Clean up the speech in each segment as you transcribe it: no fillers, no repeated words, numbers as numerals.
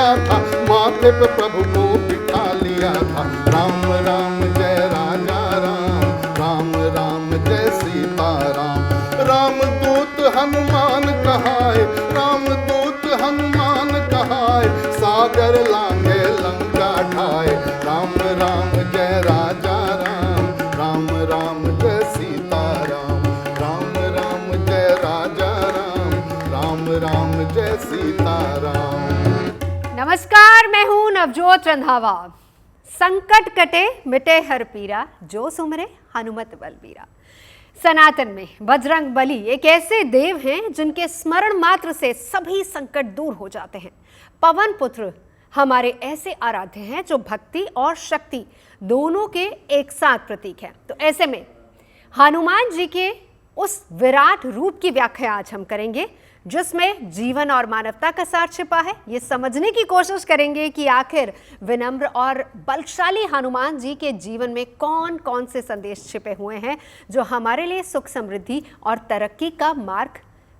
लिया था, माथे पे प्रभु को बिठा लिया था। राम राम जय राजा राम, राम राम जय सीता राम। रामदूत हनुमान कहाए, रामदूत हनुमान कहाए, सागर लांगे लंका ढाए। राम राम जय राजा राम, राम राम जय सीता राम, राम राम जय राजा राम, राम राम जय सीता राम। नमस्कार, मैं हूं नवजोत रंधावा। संकट कटे मिटे हर पीरा, जो सुमरे हनुमत बलबीरा। सनातन में बजरंग बली एक ऐसे देव हैं जिनके स्मरण मात्र से सभी संकट दूर हो जाते हैं। पवन पुत्र हमारे ऐसे आराध्य हैं जो भक्ति और शक्ति दोनों के एक साथ प्रतीक हैं। तो ऐसे में हनुमान जी के उस विराट रूप की व्याख्या आज हम करेंगे जिसमें जीवन और मानवता का सार छिपा है। ये समझने की कोशिश करेंगे कि आखिर विनम्र और बलशाली हनुमान जी के जीवन में कौन कौन से संदेश छिपे हुए हैं जो हमारे लिए सुख समृद्धि और तरक्की का मार्ग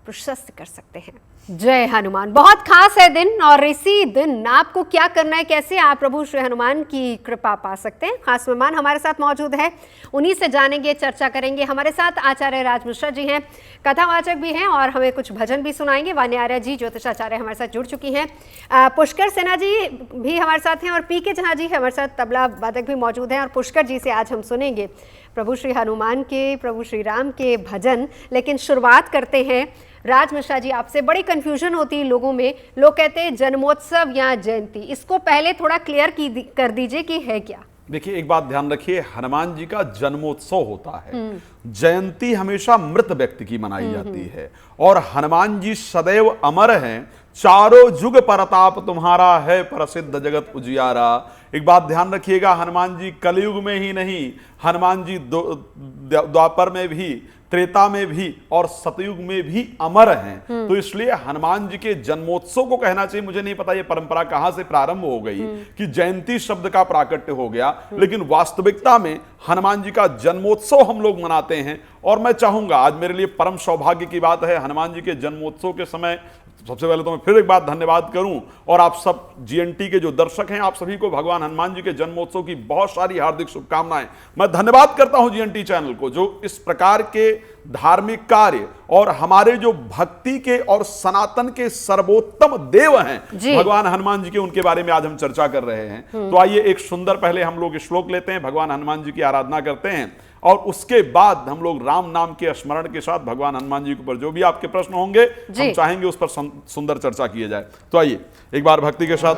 प्रशस्त कर सकते हैं। जय हनुमान। बहुत खास है दिन, और इसी दिन आपको क्या करना है, कैसे आप प्रभु श्री हनुमान की कृपा पा सकते हैं। खास मेहमान हमारे साथ मौजूद है, उन्हीं से जानेंगे, चर्चा करेंगे। हमारे साथ आचार्य राज मिश्रा जी हैं, कथावाचक भी हैं और हमें कुछ भजन भी सुनाएंगे। वान्यार्य जी ज्योतिषाचार्य हमारे साथ जुड़ चुकी हैं। पुष्कर सिन्हा जी भी हमारे साथ हैं और पीके झा जी हमारे साथ तबला वादक भी मौजूद हैं। और पुष्कर जी से आज हम सुनेंगे प्रभु श्री हनुमान के, प्रभु श्री राम के भजन। लेकिन शुरुआत करते हैं राज मिश्रा जी आपसे। बड़ी कंफ्यूजन होती है लोगों में, लोग कहते हैं जन्मोत्सव या जयंती, इसको पहले थोड़ा क्लियर कर दीजिए कि है क्या। देखिए, एक बात ध्यान रखिए, हनुमान जी का जन्मोत्सव होता है, जयंती हमेशा मृत व्यक्ति की मनाई जाती है। और हनुमान जी सदैव अमर हैं, चारों जुग परताप तुम्हारा है, प्रसिद्ध जगत उजियारा। एक बात ध्यान रखिएगा, हनुमान जी कलयुग में ही नहीं, हनुमान जी द्वापर में भी, त्रेता में भी और सतयुग में भी अमर हैं। तो इसलिए हनुमान जी के जन्मोत्सव को कहना चाहिए। मुझे नहीं पता ये परंपरा कहां से प्रारंभ हो गई कि जयंती शब्द का प्राकट्य हो गया, लेकिन वास्तविकता में हनुमान जी का जन्मोत्सव हम लोग मनाते हैं। और मैं चाहूंगा, आज मेरे लिए परम सौभाग्य की बात है, हनुमान जी के जन्मोत्सव के समय सबसे पहले तो मैं फिर एक बात धन्यवाद करूं, और आप सब जीएनटी के जो दर्शक हैं, आप सभी को भगवान हनुमान जी के जन्मोत्सव की बहुत सारी हार्दिक शुभकामनाएं। मैं धन्यवाद करता हूं जीएनटी चैनल को, जो इस प्रकार के धार्मिक कार्य और हमारे जो भक्ति के और सनातन के सर्वोत्तम देव हैं भगवान हनुमान जी के, उनके बारे में आज हम चर्चा कर रहे हैं। तो आइए एक सुंदर पहले हम लोग श्लोक लेते हैं, भगवान हनुमान जी की आराधना करते हैं, और उसके बाद हम लोग राम नाम के स्मरण के साथ भगवान हनुमान जी के ऊपर जो भी आपके प्रश्न होंगे हम चाहेंगे उस पर सुंदर चर्चा किए जाए। तो आइए एक बार भक्ति के साथ।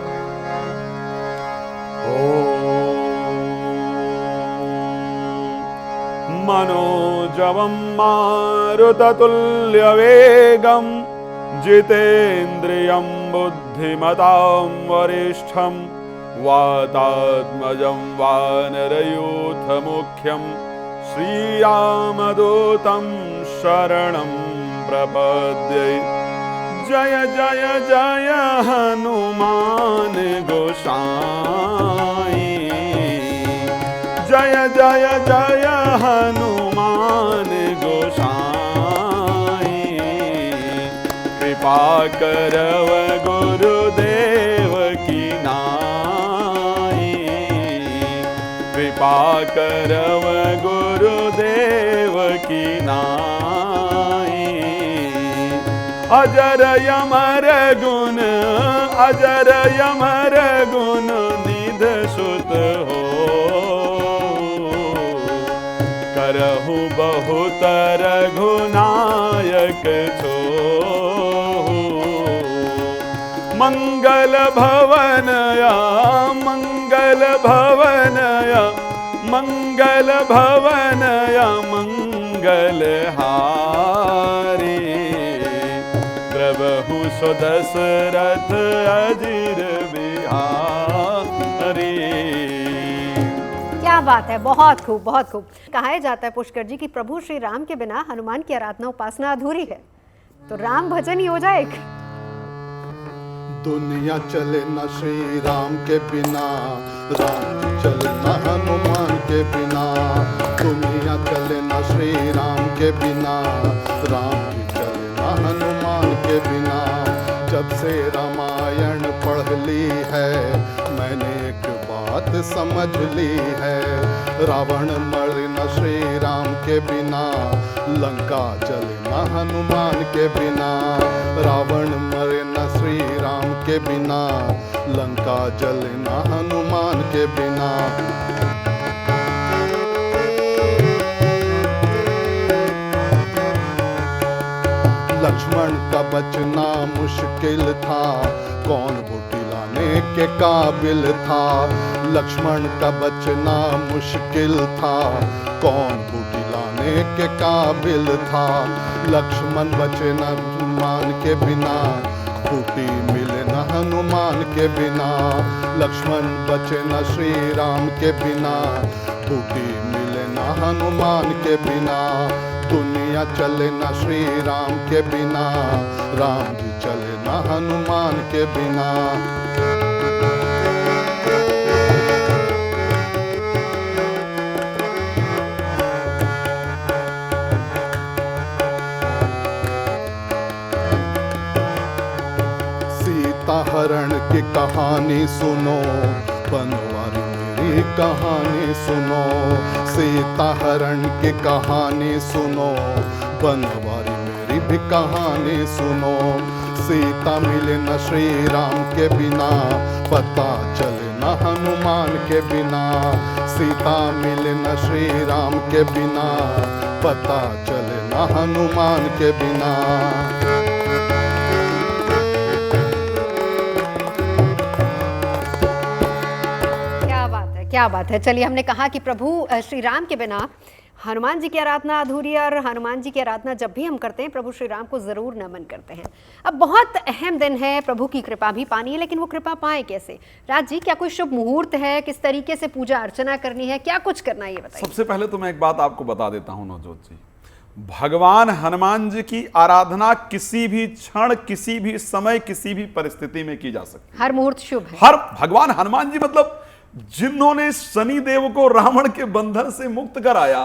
मनोजवं मारुततुल्यवेगं जितेन्द्रियं बुद्धिमतां वरिष्ठं वातात्मजं वानरयूथमुख्यं श्रीरामदूतं शरणं प्रपद्ये। जय जय जय हनुमान गोसाई, जय जय जय हनुमान गोसाई। कृपा करव गुरुदेव की नाई, कृपा करव गुरुदेव की नाई। अजर यमर गुण, अजर यमर गुण निध सुत हो, करहु बहुत रघुनायक छो। मंगल भवनया, मंगल भवनया, मंगल भवनया मंगलहारी। प्रभु सुदशरथ अजिर बिहारी। क्या बात है, बहुत खूब, बहुत खूब। कहा जाता है पुष्कर जी कि प्रभु श्री राम के बिना हनुमान की आराधना उपासना अधूरी है, तो राम भजन ही हो जाए। दुनिया चले न श्री राम के बिना, राम चले न हनुमान के बिना। दुनिया चले न श्री राम के बिना, राम चले न हनुमान के बिना। जब से रामायण पढ़ ली है, मैंने एक बात समझ ली है। रावण मरे न श्री राम के बिना, लंका जले न हनुमान के बिना। रावण मरे न श्री राम के बिना, लंका जले न हनुमान के बिना। लक्ष्मण का बचना मुश्किल था, कौन बूटी लाने के काबिल था। लक्ष्मण का बचना मुश्किल था, कौन बूटी लाने के काबिल था। लक्ष्मण बचे न हनुमान के बिना, बूटी मिले न हनुमान के बिना। लक्ष्मण बचे न श्री राम के बिना, बूटी मिले न हनुमान के बिना। दुनिया चले न श्री राम के बिना, राम जी चले न हनुमान के बिना। सीता हरण की कहानी सुनो, बनवारी मेरी कहानी सुनो। सीता हरण की कहानी सुनो, बनवारी मेरी भी कहानी सुनो। सीता मिले न श्री राम के बिना, पता चले न हनुमान के बिना। सीता मिले न श्री राम के बिना, पता चले न हनुमान के बिना। क्या बात है। चलिए, हमने कहा कि प्रभु श्री राम के बिना हनुमान जी की आराधना अधूरी है, और हनुमान जी की आराधना जब भी हम करते हैं प्रभु श्री राम को ज़रूर नमन करते हैं। अब बहुत अहम दिन है, प्रभु की कृपा भी पानी है, लेकिन वो कृपा पाएं कैसे? राज जी, क्या कोई शुभ मुहूर्त है? किस तरीके से पूजा अर्चना करनी है? क्या कुछ करना है, ये बताइए। सबसे पहले तो मैं एक बात आपको बता देता हूं नवजोत जी, भगवान हनुमान जी की आराधना किसी भी क्षण, किसी भी समय, किसी भी परिस्थिति में की जा सकती है। हर मुहूर्त शुभ है। हर भगवान हनुमान जी मतलब जिन्होंने शनि देव को रावण के बंधन से मुक्त कराया,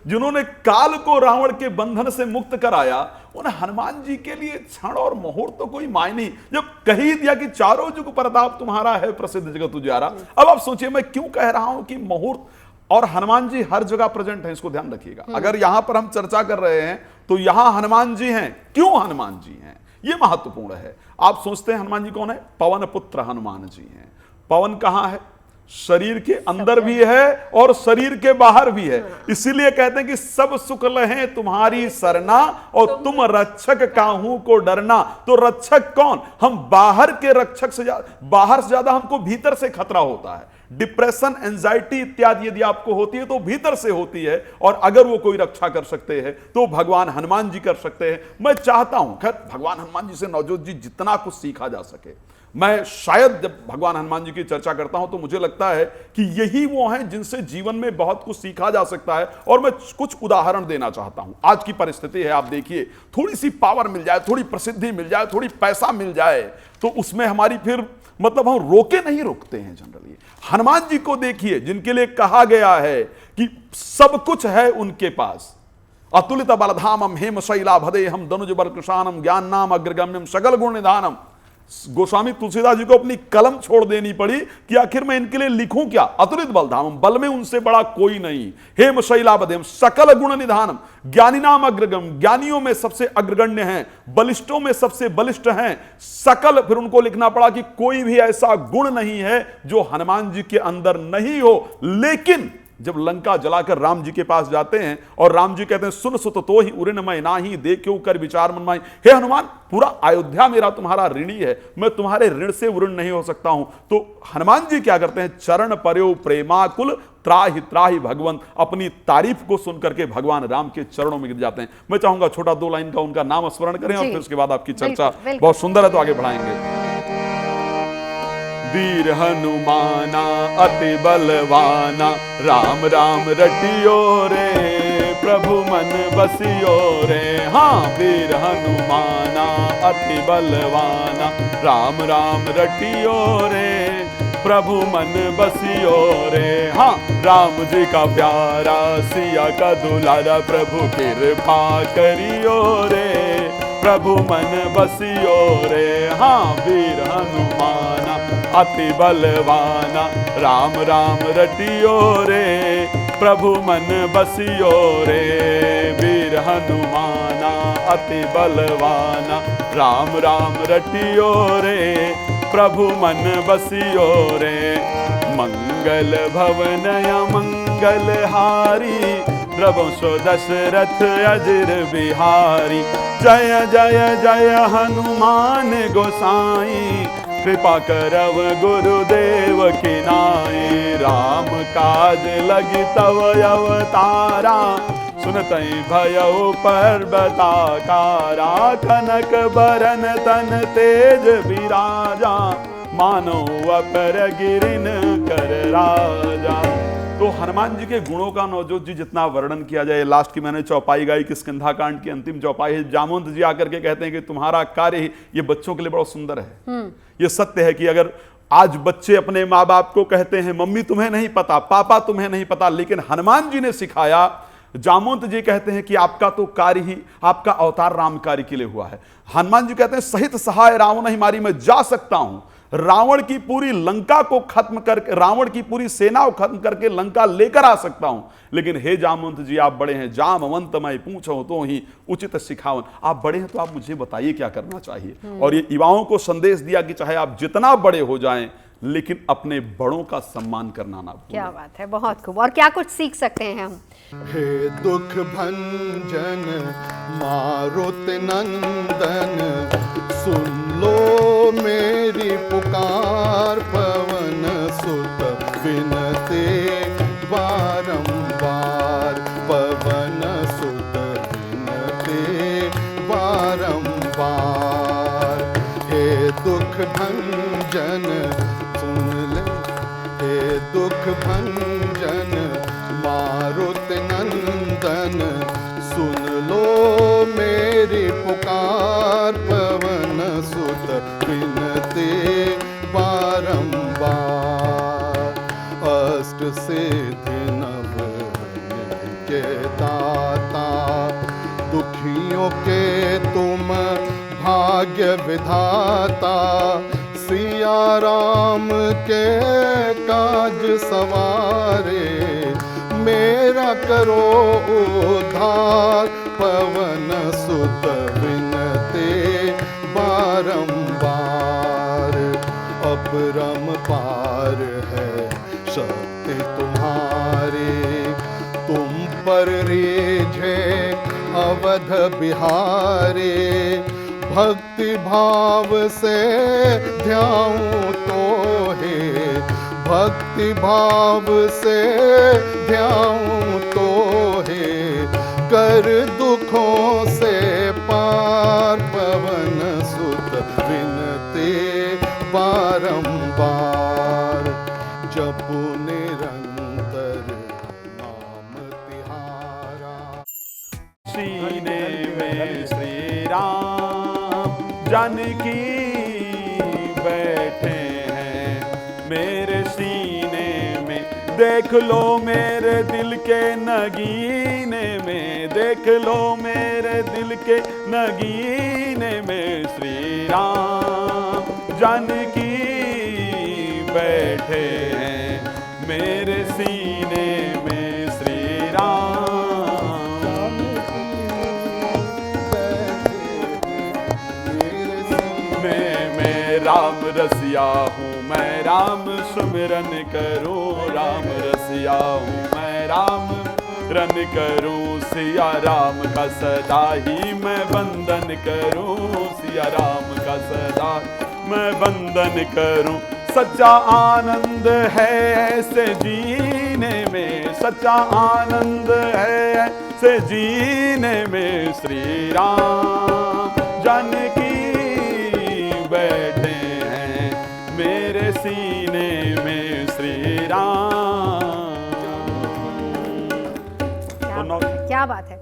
जिन्होंने काल को रावण के बंधन से मुक्त कराया, उन हनुमान जी के लिए क्षण और मुहूर्त तो कोई मायने नहीं। जब कही दिया कि चारों जुग प्रताप तुम्हारा है प्रसिद्ध जगत उजियारा, अब आप सोचिए मैं क्यों कह रहा हूं कि मुहूर्त, और हनुमान जी हर जगह प्रेजेंट है, इसको ध्यान रखिएगा। अगर यहां पर हम चर्चा कर रहे हैं तो यहां हनुमान जी हैं। क्यों हनुमान जी हैं, यह महत्वपूर्ण है। आप सोचते हैं हनुमान जी कौन है? पवन पुत्र हनुमान जी हैं। पवन कहां है? शरीर के अंदर भी है और शरीर के बाहर भी है। इसीलिए कहते हैं कि सब सुख लहे तुम्हारी सरना, और तुम रक्षक काहू को डरना। तो रक्षक कौन? हम बाहर के रक्षक से बाहर से ज्यादा हमको भीतर से खतरा होता है। डिप्रेशन, एंजाइटी इत्यादि यदि आपको होती है तो भीतर से होती है, और अगर वो कोई रक्षा कर सकते हैं तो भगवान हनुमान जी कर सकते हैं। मैं चाहता हूं खैर भगवान हनुमान जी से नवजोत जी जितना कुछ सीखा जा सके। मैं शायद जब भगवान हनुमान जी की चर्चा करता हूं तो मुझे लगता है कि यही वो हैं जिनसे जीवन में बहुत कुछ सीखा जा सकता है। और मैं कुछ उदाहरण देना चाहता हूं। आज की परिस्थिति है, आप देखिए, थोड़ी सी पावर मिल जाए, थोड़ी प्रसिद्धि मिल जाए, थोड़ी पैसा मिल जाए, तो उसमें हमारी फिर मतलब हम रोके नहीं रोकते हैं जनरली। हनुमान जी को देखिए, जिनके लिए कहा गया है कि सब कुछ है उनके पास। अतुलित बलधामम हेम शैलाभदे हम धनुज बरकृशानम ज्ञान नाम अग्रगम्यम सकल गुण निधानम। गोस्वामी तुलसीदास जी को अपनी कलम छोड़ देनी पड़ी कि आखिर मैं इनके लिए लिखूं क्या। अतुलित बलधामम, बल में उनसे बड़ा कोई नहीं। हेम शैलाभदेम सकल गुण निधानम, ज्ञानी नाम अग्रगम, ज्ञानियों में सबसे अग्रगण्य हैं, बलिष्ठों में सबसे बलिष्ठ हैं। सकल, फिर उनको लिखना पड़ा कि कोई भी ऐसा गुण नहीं है जो हनुमान जी के अंदर नहीं हो। लेकिन जब लंका जलाकर राम जी के पास जाते हैं और राम जी कहते हैं सुन सुत तो ही उऋण मैं नाही, देखो कर विचार मन माई। हे हनुमान, पूरा अयोध्या मेरा तुम्हारा ऋणी है, मैं तुम्हारे ऋण से उऋण नहीं हो सकता हूं। तो हनुमान जी क्या करते हैं? चरण पर्यो प्रेमाकुल त्राहि त्राहि भगवंत, अपनी तारीफ को सुनकर के भगवान राम के चरणों में गिर जाते हैं। मैं चाहूंगा छोटा 2 लाइन का उनका नाम स्मरण करें और फिर उसके बाद आपकी चर्चा बहुत सुंदर है तो आगे बढ़ाएंगे। वीर हनुमाना अति बलवाना, राम राम रटियो रे प्रभु मन बसियो रे। हाँ, वीर हनुमाना अति बलवाना, राम राम रटियो रे प्रभु मन बसियो रे। हाँ, राम जी का प्यारा सिया का दुलारा, प्रभु कृपा करियो रे प्रभु मन बसियो रे। हाँ, वीर हनुमाना अति बलवाना। राम राम रटियो रे प्रभु मन बसियो रे, वीर हनुमाना अति बलवाना। राम राम रटियो रे प्रभु मन बसियो रे, मंगल भवनया मंगल हारी, प्रभु सो दशरथ अजिर बिहारी। जय जय जय हनुमान गोसाई, कृपा करव गुरुदेव की नाई। राम काज लगी तव अवतारा, सुनतई भयउ पर्वताकारा। कनक बरन तन तेज विराजा, मानो अपर गिरिन कर राजा। तो हनुमान जी के गुणों का नवजोत जी जितना वर्णन किया जाए, लास्ट की मैंने चौपाई गाई कि स्कंधाकांड की अंतिम चौपाई है। जामवंत जी आकर के कहते हैं कि तुम्हारा कार्य ही ये बच्चों के लिए बड़ा सुंदर है। ये सत्य है कि अगर आज बच्चे अपने माँ बाप को कहते हैं मम्मी तुम्हें नहीं पता, पापा तुम्हें नहीं पता, लेकिन हनुमान जी ने सिखाया। जामवंत जी कहते हैं कि आपका तो कार्य ही, आपका अवतार राम कार्य के लिए हुआ है। हनुमान जी कहते हैं सहित सहाय रावण ही मारी, मैं जा सकता हूं, रावण की पूरी लंका को खत्म करके, रावण की पूरी सेना को खत्म करके लंका लेकर आ सकता हूं, लेकिन हे जामवंत जी आप बड़े हैं, जामवंत मैं पूछो तो ही उचित सिखावन। आप बड़े हैं तो आप मुझे बताइए क्या करना चाहिए। और ये युवाओं को संदेश दिया कि चाहे आप जितना बड़े हो जाएं, लेकिन अपने बड़ों का सम्मान करना ना भूलें। क्या बात है, बहुत खूब। और क्या कुछ सीख सकते हैं हम? हे दुख भंजन मारुति नंदन, सुन लो मेरी पुकार, पवन सुत विनते बारंबार, पवन सुत विनते बारंबार। हे दुख भंजन सुन ले, हे दुख भंजन मारुति नंदन, सुन लो मेरी पुकार, पवन सुत विनते बारंबार। अष्ट सिद्धि नव निधि के दाता, दुखियों के तुम भाग्य विधाता, सिया राम के काज सवारे, मेरा करो उद्धार, पवन सुत विनते बारंबार। अपरम पार है शक्ति तुम्हारी, तुम पर रीझे अवध बिहारी, भक्ति भाव से ध्याऊं तो हे, भक्ति भाव से ध्याऊं तो हे, कर दुखों से पार, पवन सुत विनते बारंबार। जपु निरंतर नाम तिहारा, सीने में श्री राम जानकी बैठे हैं, मेरे सीने में देख लो, मेरे दिल के नगीने में देख लो, मेरे दिल के नगीने में श्री राम जानकी बैठे हैं, मेरे सीने में श्री राम। मैं राम रसिया हूँ, मैं राम सुमिरन करूँ, राम रसिया हूँ, मैं राम रन करूँ, सिया राम का सदा ही मैं वंदन करूँ, सिया राम का सदा मैं वंदन करूँ। सच्चा आनंद है ऐसे जीने में, सच्चा आनंद है ऐसे जीने में, श्री राम जानकी बैठे हैं, मेरे सीने में श्री राम। क्या बात है।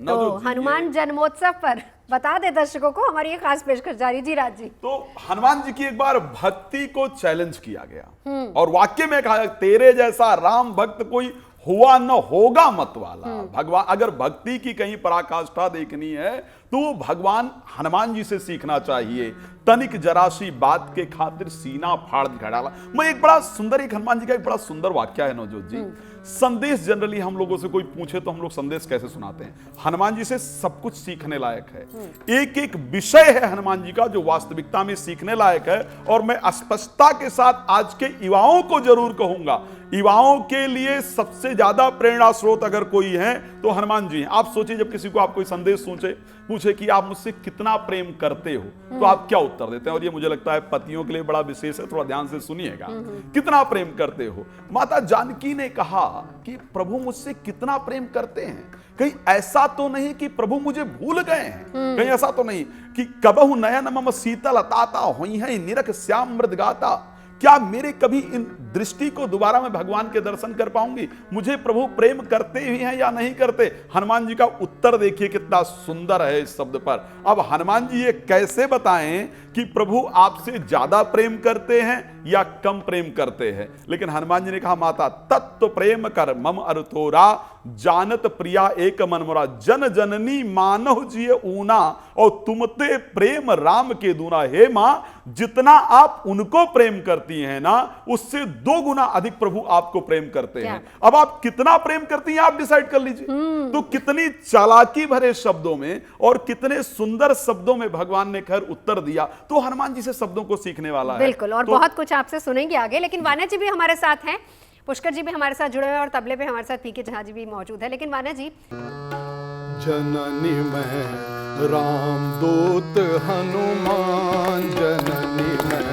तो हनुमान जन्मोत्सव पर बता दे दर्शकों को हमारी ये खास पेशकश जारी। जी राज जी। तो हनुमान जी की एक बार भक्ति को चैलेंज किया गया और वाक्य में कहा तेरे जैसा राम भक्त कोई हुआ न होगा मत वाला। भगवान अगर भक्ति की कहीं पराकाष्ठा देखनी है तो भगवान हनुमान जी से सीखना चाहिए। तनिक जरासी बात के खातिर सीना फाड़ दिखा डाला। मैं एक बड़ा सुंदर, एक हनुमान जी का एक बड़ा सुंदर वाक्य है नवजोत जी। संदेश जनरली हम लोगों से कोई पूछे तो हम लोग संदेश कैसे सुनाते हैं? हनुमान जी से सब कुछ सीखने लायक है। एक एक विषय है हनुमान जी का जो वास्तविकता में सीखने लायक है। और मैं स्पष्टता के साथ आज के युवाओं को जरूर कहूंगा, युवाओं के लिए सबसे ज्यादा प्रेरणा स्रोत अगर कोई है तो हनुमान जी हैं। आप सोचिए, जब किसी को आप कोई संदेश पूछे कि आप मुझसे कितना प्रेम करते हो, तो आप क्या उत्तर देते हैं? और ये मुझे लगता है पतियों के लिए बड़ा विशेष है, थोड़ा ध्यान से सुनिएगा। कितना प्रेम करते हो? माता जानकी ने कहा कि प्रभु मुझसे कितना प्रेम करते हैं। कहीं ऐसा तो नहीं कि प्रभु मुझे भूल गए हैं, कहीं ऐसा तो नहीं कि कबहु नयन मम शीतल ताता होई है निरख श्याम मृद गाता। क्या मेरे कभी इन दृष्टि को दोबारा मैं भगवान के दर्शन कर पाऊंगी? मुझे प्रभु प्रेम करते ही हैं या नहीं करते? हनुमान जी का उत्तर देखिए कितना सुंदर है इस शब्द पर। अब हनुमान जी ये कैसे बताएं कि प्रभु आपसे ज्यादा प्रेम करते हैं या कम प्रेम करते हैं? लेकिन हनुमान जी ने कहा, माता तत्व प्रेम कर मम अरुतोरा जानत प्रिया एक मन मोरा जन जननी मानव जिय ऊना और तुमते प्रेम राम के दूना। हे मां, जितना आप उनको प्रेम करती हैं ना, उससे 2 गुना अधिक प्रभु आपको प्रेम करते हैं। अब आप कितना प्रेम करती हैं आप डिसाइड कर लीजिए। तो कितनी चालाकी भरे शब्दों में और कितने सुंदर शब्दों में भगवान ने खैर उत्तर दिया। तो हनुमान जी से शब्दों को सीखने वाला है। बिल्कुल, और बहुत कुछ आपसे सुनेंगे आगे। लेकिन वाना जी भी हमारे साथ हैं, पुष्कर जी भी हमारे साथ जुड़े हुए हैं और तबले पे हमारे साथ पीके झा जी भी मौजूद है। लेकिन वाना जी, जननी में राम दूत हनुमान, जननी में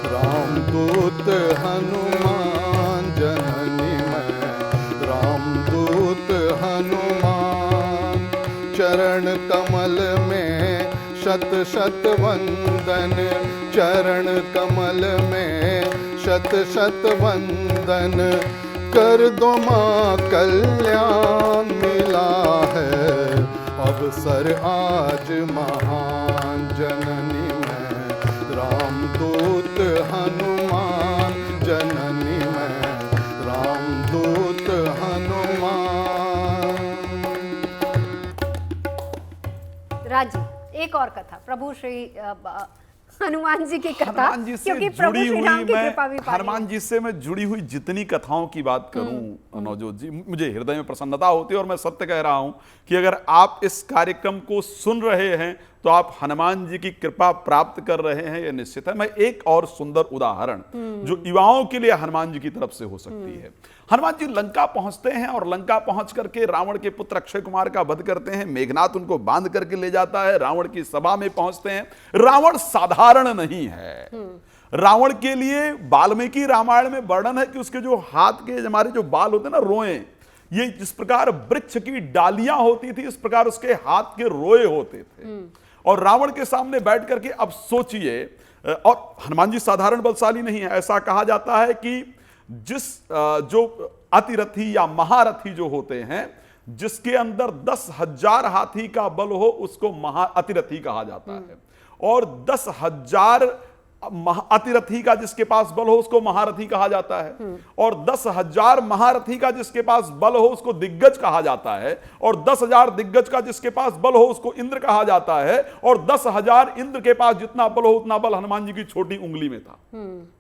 राम दूत हनुमान, जननी में राम दूत हनुमान। चरण कमल में शत शत वंदन, चरण कमल में शत शत वंदन। कर दो माँ कल्याण मिला है अवसर आज महान, जननी में राम दूत हनुमान, जननी में राम दूत हनुमान। राज जी, एक और कथा, प्रभु श्री हनुमान जी की कथा, हनुमान जी से क्योंकि प्रभु जुड़ी श्री हुई राम की मैं कृपा भी पाई है। हनुमान जी से मैं जुड़ी हुई जितनी कथाओं की बात करूं नवजोत जी, मुझे हृदय में प्रसन्नता होती है। और मैं सत्य कह रहा हूं कि अगर आप इस कार्यक्रम को सुन रहे हैं तो आप हनुमान जी की कृपा प्राप्त कर रहे हैं, यह निश्चित है। मैं एक और सुंदर उदाहरण जो युवाओं के लिए हनुमान जी की तरफ से हो सकती है। हनुमान जी लंका पहुंचते हैं और लंका पहुंच करके रावण के पुत्र अक्षय कुमार का वध करते हैं। मेघनाथ उनको बांध करके ले जाता है, रावण की सभा में पहुंचते हैं। रावण साधारण नहीं है। रावण के लिए वाल्मीकि रामायण में वर्णन है कि उसके जो हाथ के हमारे जो बाल होते हैं ना, रोए, ये जिस प्रकार वृक्ष की डालियां होती थी, इस प्रकार उसके हाथ के रोए होते थे। और रावण के सामने बैठ करके, अब सोचिए, और हनुमान जी साधारण बलशाली नहीं है। ऐसा कहा जाता है कि जिस जो अतिरथी या महारथी जो होते हैं, जिसके अंदर 10,000 हाथी का बल हो, उसको अतिरथी कहा जाता है। और 10,000 अतिरथी का जिसके पास बल हो उसको महारथी कहा जाता है। और 10,000 महारथी का जिसके पास बल हो उसको दिग्गज कहा जाता है। और 10,000 दिग्गज का जिसके पास बल हो उसको इंद्र कहा जाता है। और 10,000 इंद्र के पास जितना बल हो उतना बल हनुमान जी की छोटी उंगली में था,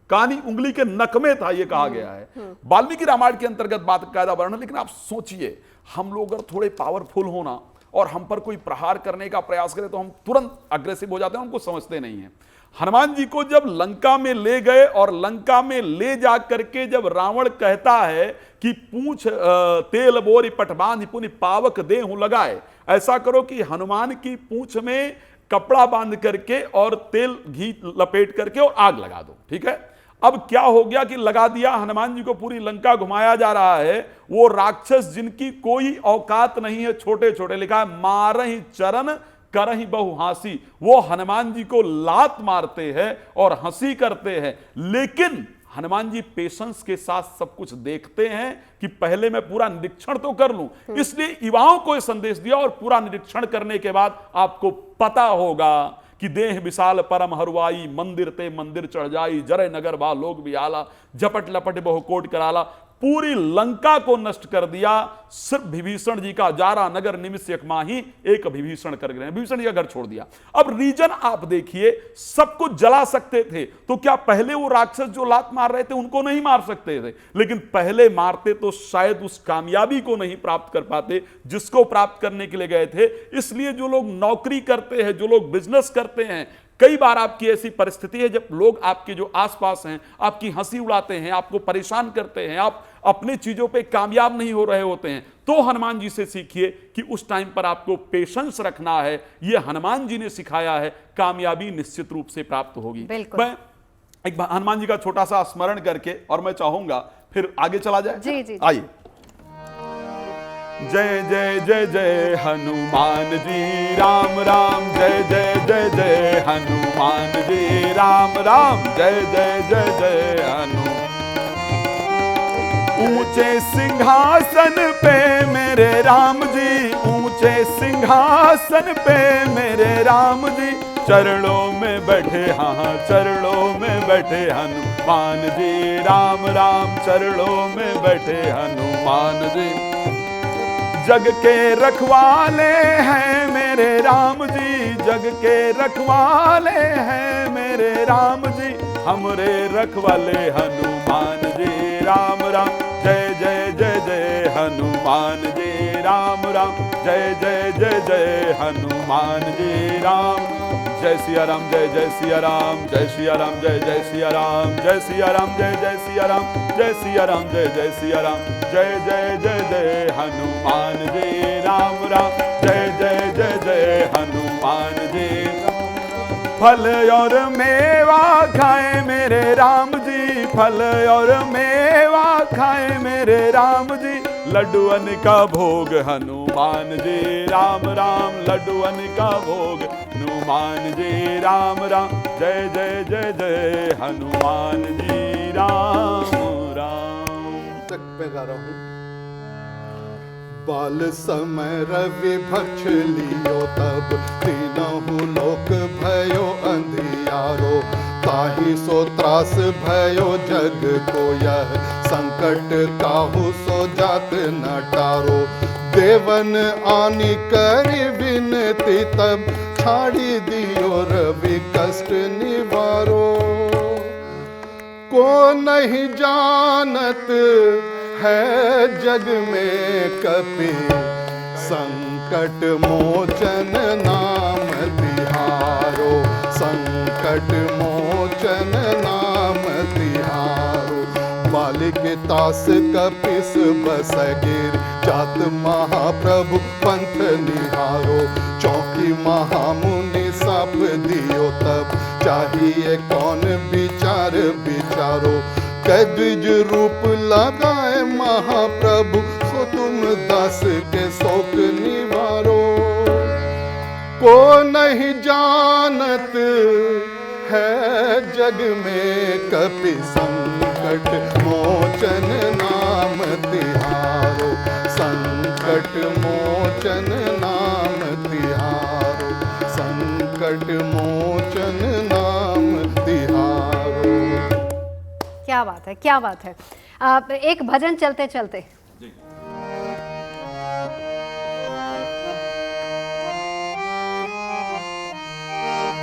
कानी उंगली के नख में था, यह कहा गया है। वाल्मीकि रामायण के अंतर्गत बात कायदा वर्णन। लेकिन आप सोचिए, हम लोग अगर थोड़े पावरफुल होना और हम पर कोई प्रहार करने का प्रयास करे तो हम तुरंत अग्रेसिव हो जाते हैं, हमको समझते नहीं है। हनुमान जी को जब लंका में ले गए और लंका में ले जा करके जब रावण कहता है कि पूछ तेल बोरी पटबांध पुनि पावक देहु लगाए, ऐसा करो कि हनुमान की पूंछ में कपड़ा बांध करके और तेल घी लपेट करके और आग लगा दो। ठीक है, अब क्या हो गया कि लगा दिया, हनुमान जी को पूरी लंका घुमाया जा रहा है। वो राक्षस जिनकी कोई औकात नहीं है, छोटे छोटे, लिखा है मारहि चरण करहि बहु हासी, वो हनुमान जी को लात मारते हैं और हंसी करते हैं। लेकिन हनुमान जी पेशेंस के साथ सब कुछ देखते हैं कि पहले मैं पूरा निरीक्षण तो कर लूं। इसलिए युवाओं को यह संदेश दिया और पूरा निरीक्षण करने के बाद आपको पता होगा कि देह विशाल परम हरुआई, मंदिर ते मंदिर चढ़ जाई, जरे नगर बा लोग भी आला, झपट लपट बहुकोट कराला। पूरी लंका को नष्ट कर दिया। सिर्फ विभीषण जी का जारा नगर निमिष एक माही एक विभीषण कर गए, विभीषण जी का घर छोड़ दिया। अब रीजन आप देखिए, सब कुछ जला सकते थे, तो क्या पहले वो राक्षस जो लात मार रहे थे उनको नहीं मार सकते थे? लेकिन पहले मारते तो शायद उस कामयाबी को नहीं प्राप्त कर पाते जिसको प्राप्त करने के लिए गए थे। इसलिए जो लोग नौकरी करते हैं, जो लोग बिजनेस करते हैं, कई बार आपकी ऐसी परिस्थिति है जब लोग आपके जो आसपास हैं आपकी हंसी उड़ाते हैं, आपको परेशान करते हैं, आप अपनी चीजों पे कामयाब नहीं हो रहे होते हैं, तो हनुमान जी से सीखिए कि उस टाइम पर आपको पेशेंस रखना है। ये हनुमान जी ने सिखाया है, कामयाबी निश्चित रूप से प्राप्त होगी। मैं एक हनुमान जी का छोटा सा स्मरण करके और मैं चाहूंगा फिर आगे चला जाए। जी जी, आइए। जय जय जय जय हनुमान जी राम राम, जय जय जय जय हनुमान जी राम राम, जय जय जय जय हनुमान। ऊंचे सिंहासन पे मेरे राम जी, ऊंचे सिंहासन पे मेरे राम जी, चरणों में बैठे, हाँ चरणों में बैठे हनुमान जी राम राम, चरणों में बैठे हनुमान जी। जग के रखवाले हैं मेरे राम जी, जग के रखवाले हैं मेरे राम जी, हमरे रखवाले हनुमान जी राम राम, जय जय जय जय हनुमान जी राम राम, जय जय जय जय हनुमान जी राम। जय सिया राम, जय जय सिया राम, जय सिया राम, जय जय सिया राम, जय सिया राम, जय जय सिया राम, जय सिया राम, जय जय सिया राम, जय जय जय जय हनुमान जी राम राम, जय जय जय जय हनुमान जी। फल और मेवा खाए मेरे राम जी, फल और मेवा खाए मेरे राम जी, लड्डुअन का भोग हनुमान जी राम राम, लड्डुअन का भोग हनुमान जी राम राम, जय जय जय जय हनुमान जी राम राम। तक पे गा रहा हूँ। बाल समय रवि भक्ष लियो तब, तीनहु लोक भयो अंधियारो, ताहि सो त्रास भयो जग को यह, संकट काहू सो जात न टारो। देवन आनी करी विनती तब, छाड़ी दियो रवि कष्ट निवारो। को नहीं जानत है जग में कपि, संकट मोचन नाम तिहारो, संकट मोचन नाम तिहारो। बालिक तास कपिस बस गिर, जात महाप्रभु पंथ निहारो। चौकी महामुनि साप दियो तब, चाहिए कौन विचार विचारो। द्विज रूप लगाए महाप्रभु, सो तुम दास के शोक निवारो। को नहीं जानत है जग में कपि, संकट मोचन नाम तिहारो, संकट मोचन नाम तिहारो, संकट मोचन नाम तिहारो। क्या बात है, क्या बात है। एक भजन चलते चलते।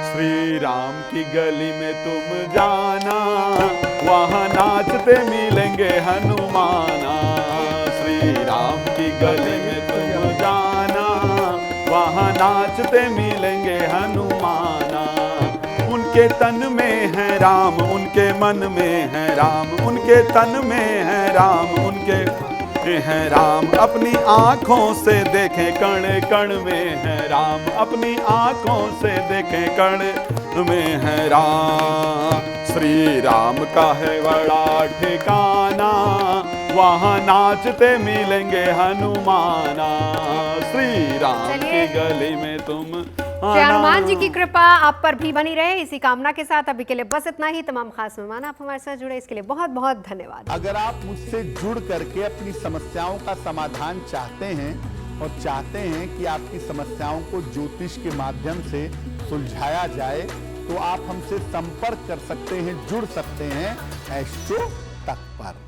श्री राम की गली में तुम जाना, वहाँ नाचते मिलेंगे हनुमाना। श्री राम की गली में तुम जाना, वहाँ नाचते मिलेंगे हनुमाना। उनके तन में है राम, उनके मन में है राम, उनके तन में है राम, उनके हैं राम। अपनी आंखों से देखें कण कण में है राम, अपनी आंखों से देखें कण में है राम। श्री राम का है बड़ा ठिकाना, वहाँ नाचते मिलेंगे हनुमाना। श्री राम की गली में तुम। हनुमान जी की कृपा आप पर भी बनी रहे, इसी कामना के साथ अभी के लिए बस इतना ही। तमाम खास मेहमान आप हमारे साथ जुड़े, इसके लिए बहुत बहुत धन्यवाद। अगर आप मुझसे जुड़ करके अपनी समस्याओं का समाधान चाहते हैं और चाहते हैं कि आपकी समस्याओं को ज्योतिष के माध्यम से सुलझाया जाए, तो आप हमसे संपर्क कर सकते हैं, जुड़ सकते हैं एस्ट्रो तक पर।